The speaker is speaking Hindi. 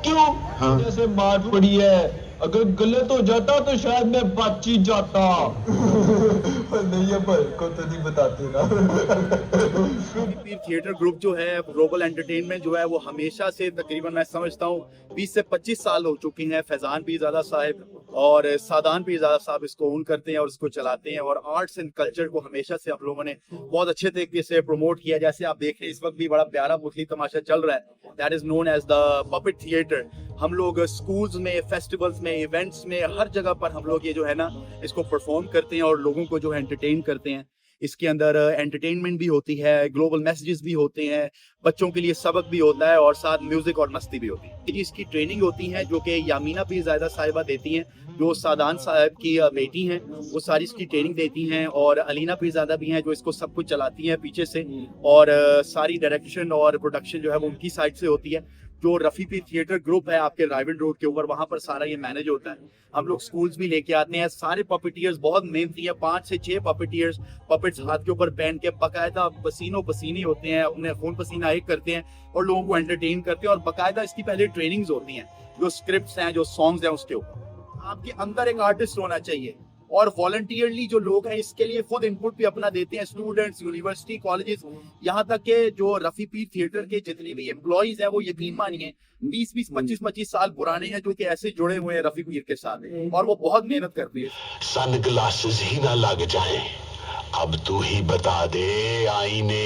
क्यों? हाँ। जैसे मार पड़ी है, अगर गलत हो जाता तो शायद मैं बच ही जाता। नहीं, ये को तो नहीं बताते ना। पीर थिएटर ग्रुप जो है, ग्लोबल एंटरटेनमेंट जो है, वो हमेशा से तकरीबन मैं समझता हूँ 20 से 25 साल हो चुके हैं। फैजान पीरज़ादा साहब और सादान पीरज़ादा साहब इसको ओन करते हैं और इसको चलाते हैं, और आर्ट्स एंड कल्चर को हमेशा से आप लोगों ने बहुत अच्छे तरीके से प्रमोट किया। जैसे आप देख रहे हैं इस वक्त भी बड़ा प्यारा मुखली तमाशा चल रहा है, that is known as the puppet theatre. हम लोग स्कूल्स में, फेस्टिवल्स में, इवेंट्स में, हर जगह पर हम लोग ये जो है ना इसको परफॉर्म करते हैं और लोगों को जो है एंटरटेन करते हैं। इसके अंदर एंटरटेनमेंट भी होती है, ग्लोबल मैसेजेस भी होते हैं, बच्चों के लिए सबक भी होता है, और साथ म्यूजिक और मस्ती भी होती है। इसकी ट्रेनिंग होती है जो कि यामीना पीरज़ादा साहिबा देती हैं, जो सादान साहब की बेटी हैं, वो सारी इसकी ट्रेनिंग देती हैं। और अलीना पीरज़ादा भी हैं जो इसको सब कुछ चलाती हैं पीछे से, और सारी डायरेक्शन और प्रोडक्शन जो है वो उनकी साइड से होती है। जो रफ़ी पीर थिएटर ग्रुप है आपके रायविंड रोड के ऊपर, वहाँ पर सारा ये मैनेज होता है। हम लोग स्कूल्स भी लेके आते हैं। सारे पपेटियर्स बहुत मेहनती हैं, 5 से 6 पपेटियर्स पपेट्स हाथ के ऊपर पहन के बाकायदा पसीनों पसीनी होते हैं, उन्हें खून पसीना एक करते हैं और लोगों को एंटरटेन करते हैं। और बाकायदा इसकी पहले ट्रेनिंग्स होती हैं, जो स्क्रिप्ट्स हैं, जो सॉन्ग्स हैं, उसके ऊपर आपके अंदर एक आर्टिस्ट होना चाहिए। और वॉलंटियरली जो लोग हैं इसके लिए खुद इनपुट भी अपना देते हैं, स्टूडेंट्स, यूनिवर्सिटी, कॉलेजेस, यहाँ तक के जो रफ़ी पीर थिएटर के जितने भी एम्प्लॉइज हैं वो यकीन मानिए 20-20, 25-25 साल पुराने हैं, जो कि ऐसे जुड़े हुए हैं रफ़ी पीर के साथ, और वो बहुत मेहनत करती है। सन ग्लासेस ही ना लग जाए, अब तू ही बता दे आईने।